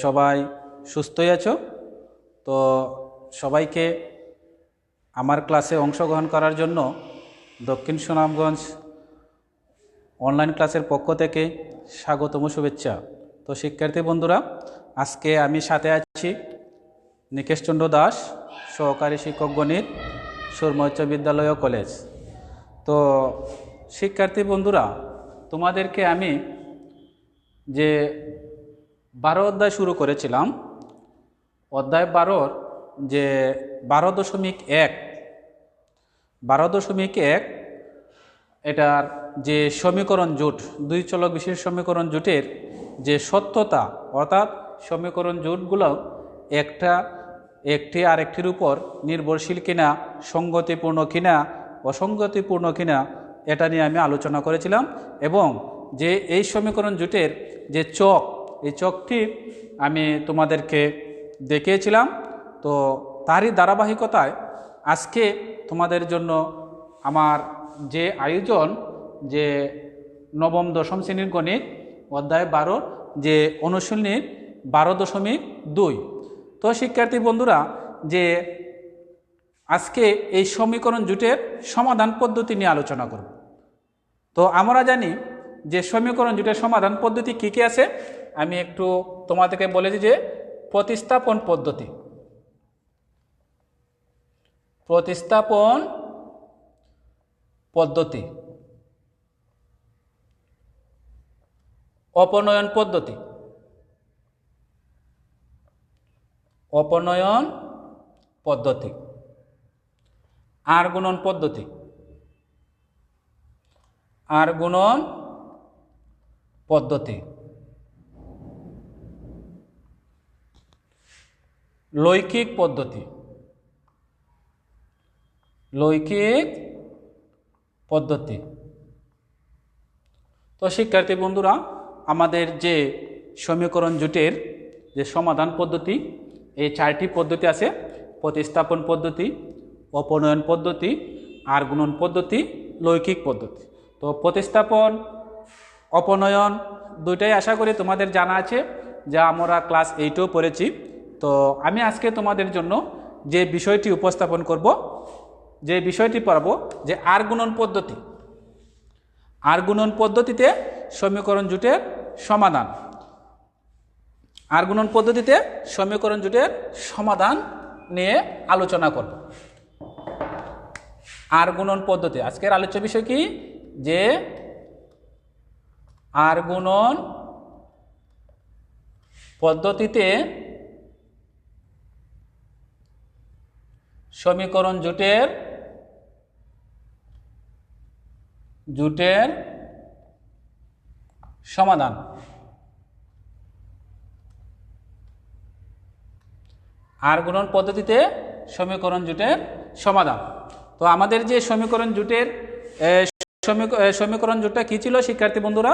সবাই সুস্থই আছো। তো সবাইকে আমার ক্লাসে অংশগ্রহণ করার জন্য দক্ষিণ সুনামগঞ্জ অনলাইন ক্লাসের পক্ষ থেকে স্বাগতম, শুভেচ্ছা। তো শিক্ষার্থী বন্ধুরা, আজকে আমি সাথে আছি নিকেশচন্দ্র দাস, সহকারী শিক্ষক গণিত, সুরমা উচ্চ বিদ্যালয় ও কলেজ। তো শিক্ষার্থী বন্ধুরা, তোমাদেরকে আমি যে 12 অধ্যায় শুরু করেছিলাম, অধ্যায় 12 যে 12.1 এটার যে সমীকরণ জোট, দুই চলক বিশিষ্ট সমীকরণ জোটের যে সত্যতা, অর্থাৎ সমীকরণ জোটগুলো একটি আরেকটির উপর নির্ভরশীল কিনা, সঙ্গতিপূর্ণ কিনা, অসঙ্গতিপূর্ণ কিনা, এটা নিয়ে আমি আলোচনা করেছিলাম। এবং যে এই সমীকরণ জোটের যে চক, এই চকটি আমি তোমাদেরকে দেখিয়েছিলাম। তো তারই ধারাবাহিকতায় আজকে তোমাদের জন্য আমার যে আয়োজন, যে নবম দশম শ্রেণীর গণিত অধ্যায় 12 যে অনুশীলনী 12.2। তো শিক্ষার্থী বন্ধুরা, যে আজকে এই সমীকরণ জোটের সমাধান পদ্ধতি নিয়ে আলোচনা করব। তো আমরা জানি যে সমীকরণ জোটের সমাধান পদ্ধতি কী কী আছে। আমি একটু তোমাদেরকে বলেছি যে প্রতিস্থাপন পদ্ধতি, অপনয়ন পদ্ধতি, আর গুণন পদ্ধতি, লৈখিক পদ্ধতি। তো শিক্ষার্থী বন্ধুরা, আমাদের যে সমীকরণ জোটের যে সমাধান পদ্ধতি, এই 4টি পদ্ধতি আছে: প্রতিস্থাপন পদ্ধতি, অপনয়ন পদ্ধতি, আর গুণন পদ্ধতি, লৈখিক পদ্ধতি। তো প্রতিস্থাপন, অপনয়ন দুইটাই আশা করি তোমাদের জানা আছে, যা আমরা ক্লাস 8এও পড়েছি। তো আমি আজকে তোমাদের জন্য যে বিষয়টি উপস্থাপন করব, যে বিষয়টি পড়াবো, যে আর গুণন পদ্ধতিতে সমীকরণ জোটের সমাধান। আর গুণন পদ্ধতিতে সমীকরণ জোটের সমাধান নিয়ে আলোচনা করব। আর গুণন পদ্ধতি আজকের আলোচ্য বিষয় কি? যে আর গুণন পদ্ধতিতে সমীকরণ জোটের সমাধান। আর গুণন পদ্ধতিতে সমীকরণ জোটের সমাধান। তো আমাদের যে সমীকরণ জোটটা কি ছিল শিক্ষার্থী বন্ধুরা?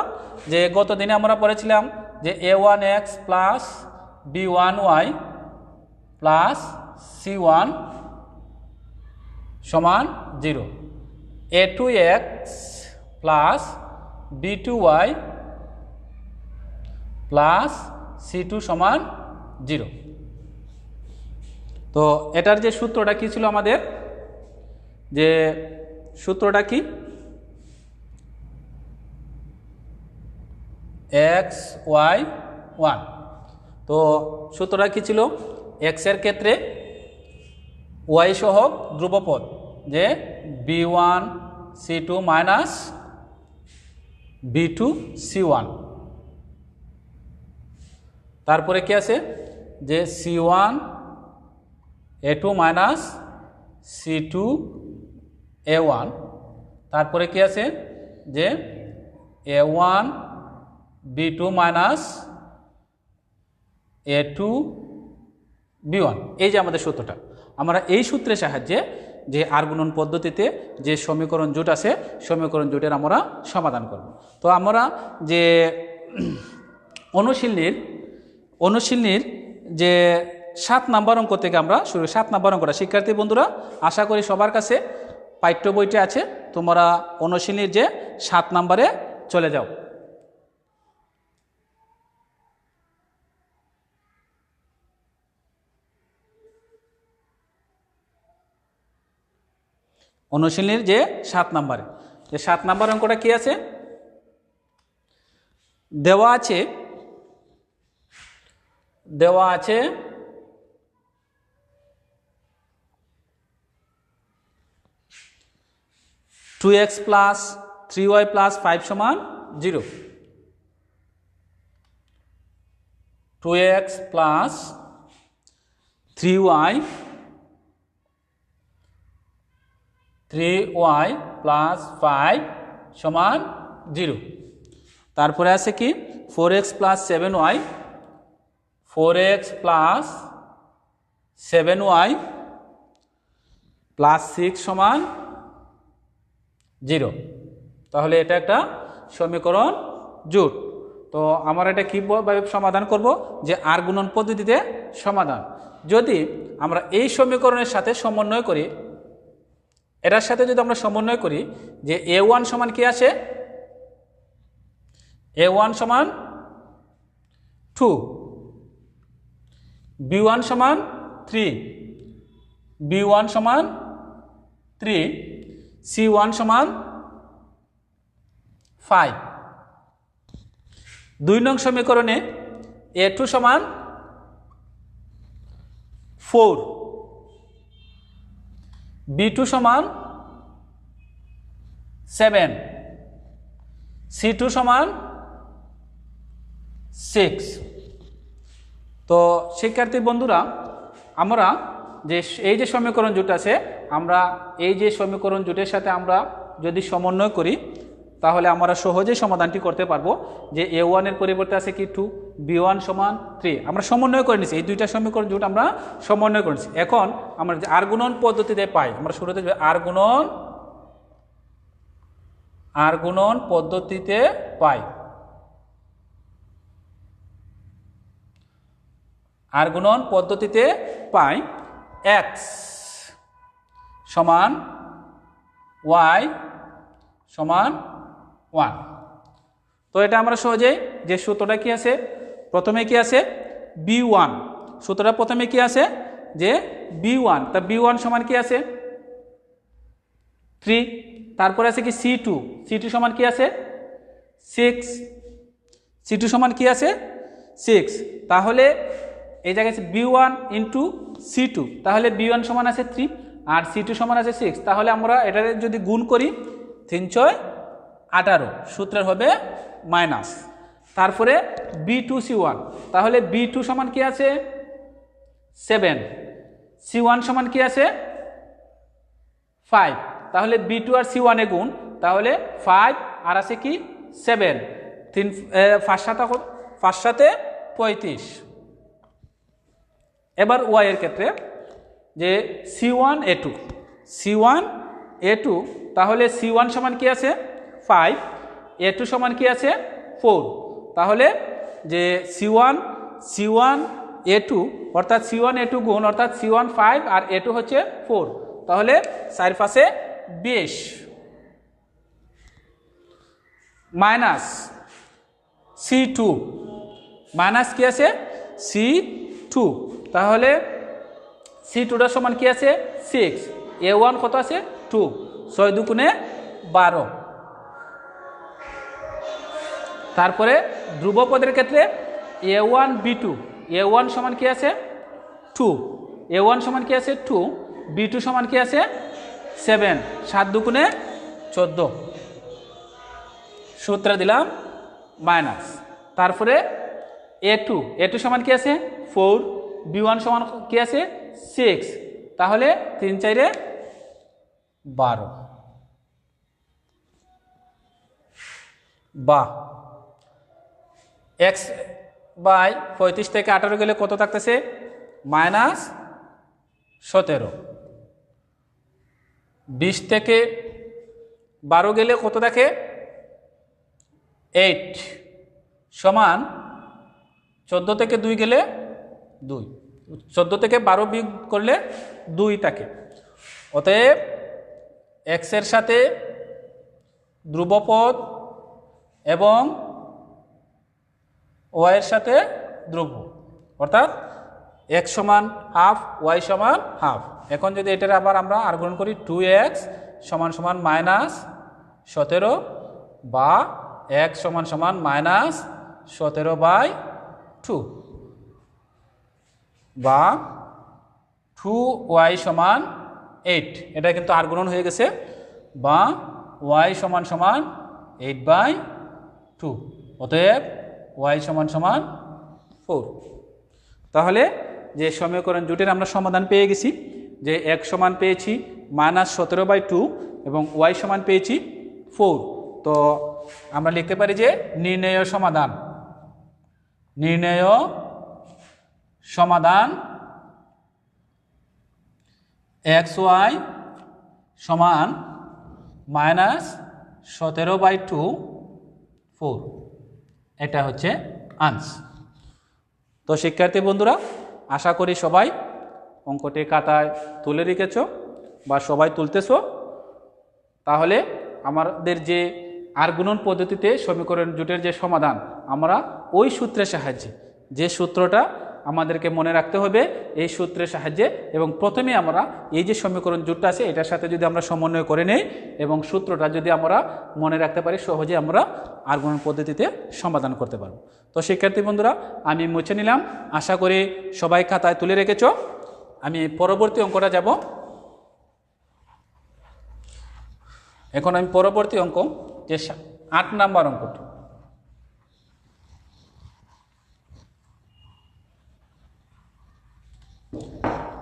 যে গত দিনে আমরা পড়েছিলাম যে a1x plus b1y plus c1 সমান 0, a2x plus b2y plus c2 সমান 0। তো এটার যে সূত্রটা কি ছিল আমাদের, যে সূত্রটা কি? xy1। তো সূত্রটা কি ছিল? x এর ক্ষেত্রে y সহগ ধ্রুবপদ, যে b1 c2 minus b2 c1। তারপরে কি আছে? যে c1 a2 minus c2 a1। তারপরে কি আছে? যে a1 b2 minus a2 b1। এই যে আমাদের সূত্রটা, আমরা এই সূত্রের সাহায্যে যে আর গুণন পদ্ধতিতে যে সমীকরণ জোট আছে, সমীকরণ জোটের আমরা সমাধান করব। তো আমরা যে অনুশীলনীর যে 7 নম্বর অঙ্ক থেকে আমরা শুরু। 7 নম্বর অঙ্কটা শিক্ষার্থী বন্ধুরা আশা করি সবার কাছে পাঠ্য বইটি আছে। তোমরা অনুশীলনীর যে 7 নম্বরে চলে যাও। অনুশীলনীর যে 7 নম্বরে, যে 7 নম্বর অঙ্কটা কি আছে, দেওয়া আছে 2x প্লাস 3y প্লাস 5 সমান 0। 2x প্লাস 3y প্লাস 5 সমান 0। তারপরে আছে কি 4x plus 7y, 4x plus 7y plus 6 সমান 0। তাহলে এটা একটা সমীকরণ জোট। তো আমরা এটা কীভাবে সমাধান করব, যে আর গুণন পদ্ধতিতে সমাধান। যদি আমরা এই সমীকরণের সাথে সমন্বয় করি, এটার সাথে যদি আমরা সমন্বয় করি, যে a1 সমান কি আসে, a1 সমান 2, b1 সমান 3, b1 সমান 3, c1 সমান 5। 2 নং সমীকরণে a2 সমান 4, b2 সমান 7, c2 সমান 6। তো শিক্ষার্থী বন্ধুরা, আমরা যে এই যে সমীকরণ জোট আছে, আমরা এই যে সমীকরণ জোটের সাথে আমরা যদি সমন্বয় করি, তাহলে আমরা সহজেই সমাধানটি করতে পারবো। যে a1 এর পরিবর্তে আছে কি 2, b1 সমান 3, আমরা সমন্বয় করে নিছি, এই দুইটা সমীকরণ জোট আমরা সমন্বয় করে নিছি। এখন আমরা যে আর গুণন পদ্ধতিতে পাই, আমরা শুরুতে আর গুণন পদ্ধতিতে পাই। আর গুণন পদ্ধতিতে পাই x সমান y সমান 1। তো এটা আমরা সহজেই, যে সূত্রটা কি আছে, প্রথমে কি আছে b1, সূত্রটা প্রথমে কি আছে, যে b1, তা b1 সমান কি আছে 3, তারপরে আছে কি c2 সমান কি আছে 6, c2 সমান কি আছে 6। তাহলে এই জায়গায় আছে b1 ইন্টু c2, তাহলে b1 সমান আছে 3 আর c2 সমান আছে 6। তাহলে আমরা এটা যদি গুণ করি 3 6 18, সূত্রের হবে মাইনাস। তারপরে b2 c1, তাহলে b2 সমান কি আছে 7, c1 সমান কি আছে 5, তাহলে b2 আর c1 এ গুণ, তাহলে 5 আর আছে কি 7, 3 5 7 35। এবার y এর ক্ষেত্রে, যে c1 a2, তাহলে c1 সমান কি আছে 5, a2 সমান কি আছে 4, তাহলে যে c1 a2 অর্থাৎ c1 a2 গুণ, অর্থাৎ c1 5 আর a2 হচ্ছে 4, তাহলে 4 5 20 মাইনাস c2, মাইনাস কি আছে c2, তাহলে c2টা সমান কি আছে 6, a1 কত আছে 2, 6 দুগুণে 12। তারপরে ধ্রুবপদের ক্ষেত্রে a1 b2, a1 সমান কি আছে 2, a1 সমান কি আছে 2, b2 সমান কি আছে 7, 7 দুগুণে 14, সূত্র দিলাম মাইনাস। তারপরে a2 সমান কি আছে 4, b1 সমান কি আছে 6, তাহলে 3 4 12। বা x বাই 35 থেকে 18 গেলে কত থাকতেছে মাইনাস 17, 20 থেকে 12 গেলে কত থাকে 8, সমান 14 থেকে 2 গেলে 2, 14 থেকে 12 বিয়োগ করলে 2 থাকে। অতএব x এর সাথে ধ্রুবপদ এবং y এর সাথে ধ্রুব, অর্থাৎ x সমান হাফ, y সমান হাফ। এখন যদি এটার আবার আমরা আর গুণ করি 2x সমান সমান -17 বা x সমান সমান -17/2 বা 2y সমান 8, এটা কিন্তু আর গুণন হয়ে গেছে, বা y সমান সমান 8/2, অতএব y সমান সমান 4। তাহলে যে সমীকরণ জুটের আমরা সমাধান পেয়ে গেছি, যে x সমান পেয়েছি -17/2 এবং y সমান পেয়েছি 4। তো আমরা লিখতে পারি যে নির্ণেয় সমাধান xy সমান -17/2 4, এটা হচ্ছে আনসার। তো শিক্ষার্থী বন্ধুরা, আশা করি সবাই অঙ্কটি খাতায় তুলে রেখেছ বা সবাই তুলতেছো। তাহলে আমাদের যে আর গুণন পদ্ধতিতে সমীকরণ জুটের যে সমাধান, আমরা ওই সূত্রের সাহায্যে, যে সূত্রটা আমাদেরকে মনে রাখতে হবে, এই সূত্রের সাহায্যে, এবং প্রথমে আমরা এই যে সমীকরণ জুটটা আছে এটার সাথে যদি আমরা সমন্বয় করে নেই এবং সূত্রটা যদি আমরা মনে রাখতে পারি, সহজে আমরা আর গুণন পদ্ধতিতে সমাধান করতে পারব। তো শিক্ষার্থী বন্ধুরা, আমি মুছে নিলাম, আশা করি সবাই খাতায় তুলে রেখেছ। আমি পরবর্তী অঙ্কটা যাব। এখন আমি পরবর্তী অঙ্ক, যে 8 নাম্বার অঙ্কটি,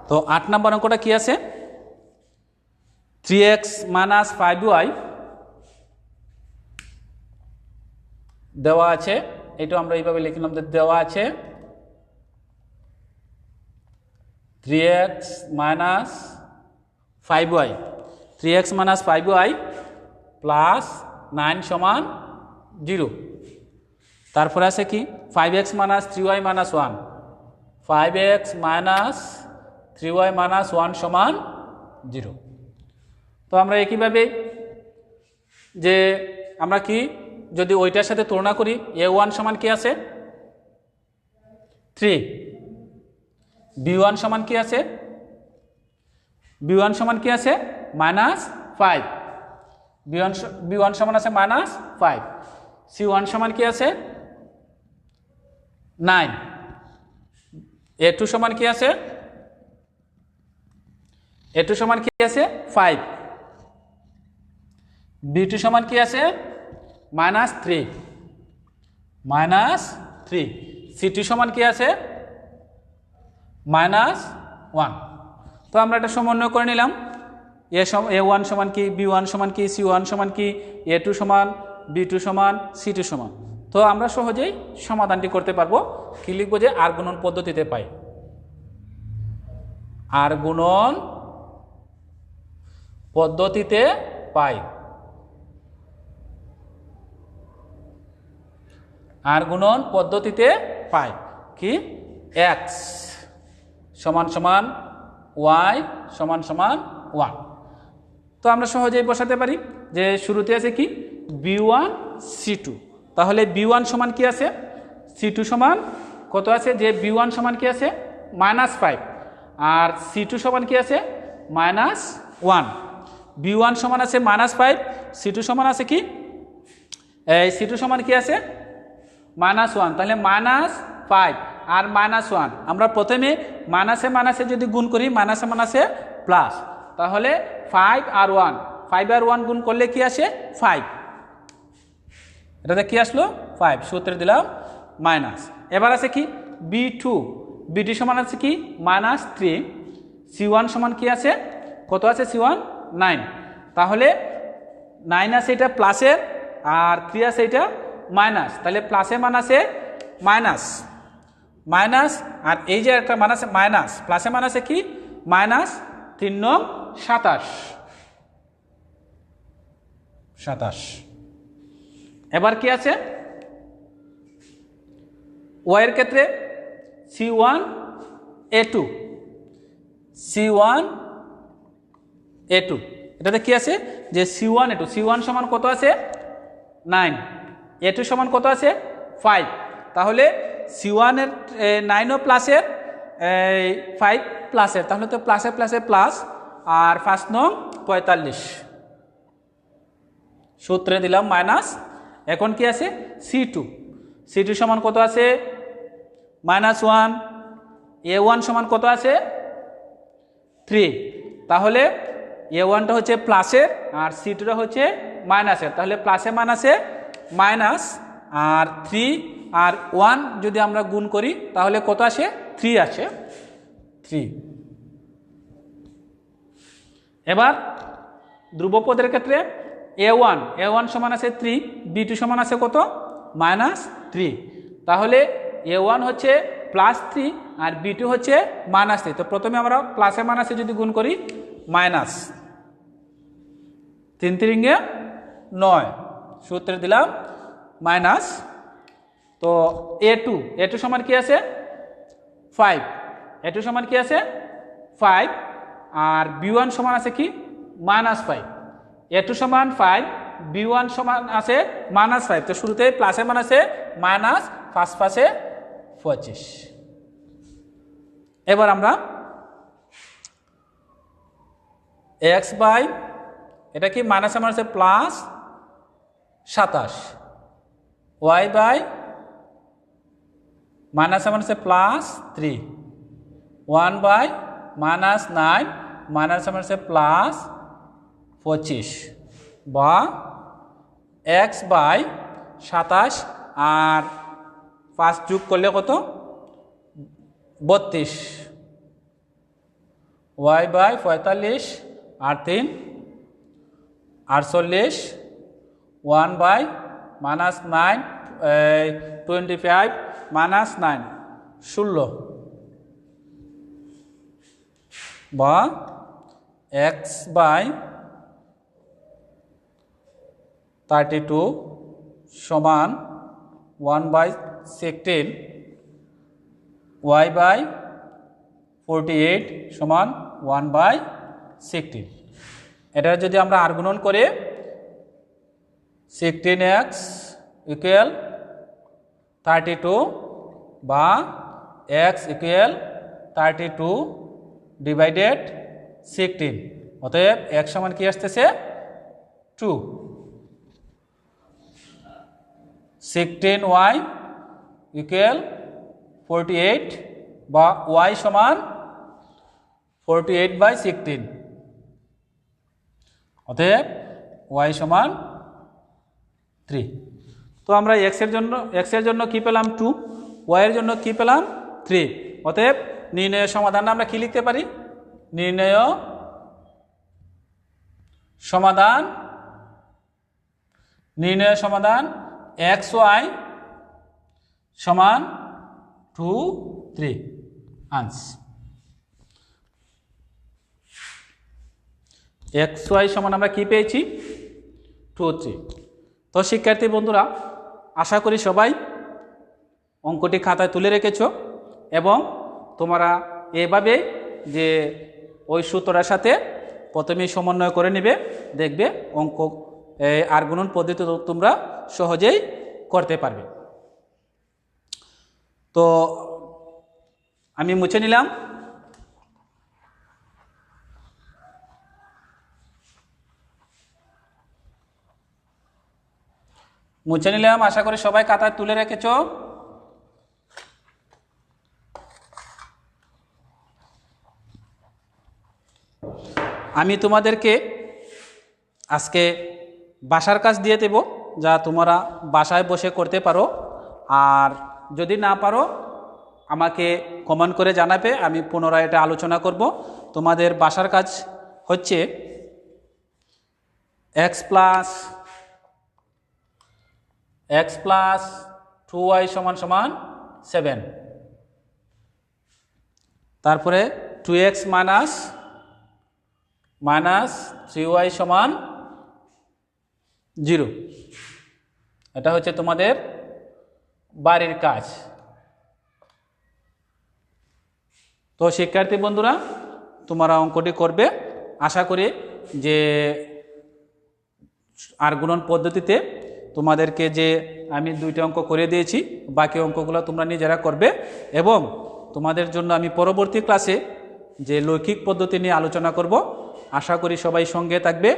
তো 8 নাম্বার অঙ্কটা কি আছে, 3x - 5y দেওয়া আছে। এটা আমরা এইভাবে লিখলাম, দেওয়া আছে 3x - 5y, 3x - 5y plus 9 সমান 0। তারপরে আছে কি 5x - 3y - 1, 5x - 3y - 1 সমান 0। তো আমরা একইভাবে যে আমরা কি যদি ওইটার সাথে তুলনা করি, a1 সমান কি আছে 3, b1 সমান কি আছে, b1 সমান কি আছে -5, b1 সমান আছে -5, c1 সমান কি আছে 9, a2 সমান কি আছে, a2 সমান কি আছে 5, b2 সমান কি আছে -3, c2 সমান কি আছে -1। তো আমরা এটা সমন্বয় করে নিলাম, a1 সমান কি, b1 সমান কি, c1 সমান কি, a2 সমান, b2 সমান, c2 সমান। তো আমরা সহজেই সমাধানটি করতে পারবো। কি লিখবো, যে আর গুণন পদ্ধতিতে পাই, আর গুণন পদ্ধতিতে পাই, আর গুণন পদ্ধতিতে পাই কি x সমান সমান y সমান সমান 1। তো আমরা সহজেই বসাতে পারি যে শুরুতে আছে কি b1 c2, তাহলে b1 সমান কি আছে, c2 সমান কত আছে, যে b1 সমান কি আছে -5 আর c2 সমান কি আছে -1। b1 সমান আছে -5, c2 সমান আছে কি, এই c2 সমান কি আছে -1, তাহলে -5 আর -1 আমরা প্রথমে মানাসে যদি গুণ করি, মানাসে প্লাস, তাহলে 5 আর 1 গুণ করলে কি আসে 5, এটাতে কি আসলো 5, সূত্রে দিলাম মাইনাস। এবার আছে কি b2 সমান আছে কি -3, c1 সমান কি আছে, কত আছে c1 9, তাহলে 9 আছে এটা প্লাসের আর 3 আছে এটা মাইনাস, তাহলে প্লাসে মানাসে মাইনাস আর এই যে একটা মানাসে মাইনাস, প্লাসে মানাসে কি -3 9 27। এবার কি আছে y এর ক্ষেত্রে c1 a2, এটাতে কি আছে যে c1 a2, c1 সমান কত আছে 9, a2 সমান কত আছে 5, তাহলে c1 এর 9 ও প্লাসের 5 প্লাসের, তাহলে তো প্লাসে প্লাসে প্লাস, আর 5 9 45, সূত্রে দিলাম মাইনাস, এখন কি আছে C2, C2 সমান কত আছে -1, A1 সমান কত আছে 3, তাহলে A1টা হচ্ছে প্লাসের আর C2টা হচ্ছে মাইনাসের, তাহলে প্লাসে মাইনাসে মাইনাস, আর 3 আর 1 যদি আমরা গুণ করি তাহলে কত আসে 3 আছে 3। এবার ধ্রুবপদের ক্ষেত্রে A1 সমান আছে 3, B2 সমান আছে কত -3, তাহলে A1 হচ্ছে +3 আর B2 হচ্ছে -3। তো প্রথমে আমরা প্লাসে মাইনাসে যদি গুণ করি মাইনাস 3 3 9, সূত্রে দিলাম মাইনাস। তো A2 সমান কি আছে 5, A2 সমান কি আছে 5, আর B1 সমান আছে কি -5, A2 সমান 5, B1 সমান আছে -5। তো শুরুতে প্লাসে মাইনাসে মাইনাস, 5 5 25। এবার আমরা x বাই এটা কি মাইনাসে মাইনাসে প্লাস 27, y বাই মাইনাসে মাইনাসে প্লাস 3, 1 বাই -9 মাইনাসে মাইনাসে প্লাস 25, বা x বাই 27 আর 5 যোগ করলে কত 32, y বাই 45 আর 3 48, 1 বাই -9 25 -9 16, বা x বাই 32 সমান 1 বাই 16, y বাই 48 সমান 1 বাই 16। এটা যদি আমরা আর গুণন করে 16x ইকুয়াল 32 বা x ইকুয়াল 32 ডিভাইডেড 16, অতএব x সমান কি আসতেছে 2, 16y ইকুয়াল 48 বা y সমান 48 বাই 16, অতএব y সমান 3। তো আমরা x এর জন্য কি পেলাম 2, y এর জন্য কি পেলাম 3, অতএব নির্ণয় সমাধান আমরা কি লিখতে পারি, নির্ণয় সমাধান xy সমান 2 3 আনসার। xy সমান আমরা কি পেয়েছি 2 3। তো শিক্ষার্থী বন্ধুরা, আশা করি সবাই অঙ্কটি খাতায় তুলে রেখেছো এবং তোমরা এভাবে যে ওই সূত্রের সাথে প্রথমেই সমন্বয় করে নেবে, দেখবে অঙ্ক আর গুণন পদ্ধতি তোমরা সহজেই করতে পারবে। তো আমি মুছে নিলাম। আশা করি সবাই খাতায় তুলে রেখেছো। আমি তোমাদেরকে আজকে বাসার কাজ দিয়ে দেব, যা তোমরা বাসায় বসে করতে পারো, আর যদি না পারো আমাকে কমেন্ট করে জানাবে, আমি পুনরায় এটা আলোচনা করব। তোমাদের বাসার কাজ হচ্ছে x প্লাস 2y সমান 7, তারপরে 2x মাইনাস 3y সমান 0। এটা হচ্ছে তোমাদের বাড়ির কাজ। তো শিক্ষার্থী বন্ধুরা, তোমরা অঙ্কটি করবে। আশা করি যে আর গুণন পদ্ধতিতে তোমাদেরকে যে আমি 2টি অঙ্ক করে দিয়েছি, বাকি অঙ্কগুলো তোমরা নিজেরা করবে এবং তোমাদের জন্য আমি পরবর্তী ক্লাসে যে লৈখিক পদ্ধতি নিয়ে আলোচনা করব। আশা করি সবাই সঙ্গে থাকবে।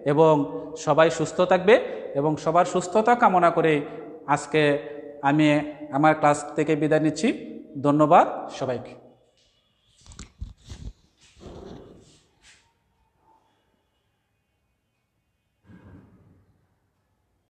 এবং সবাই সুস্থ থাকবে এবং সবার সুস্থতা কামনা করে আজকে আমি আমার ক্লাস থেকে বিদায় নিচ্ছি। ধন্যবাদ সবাইকে।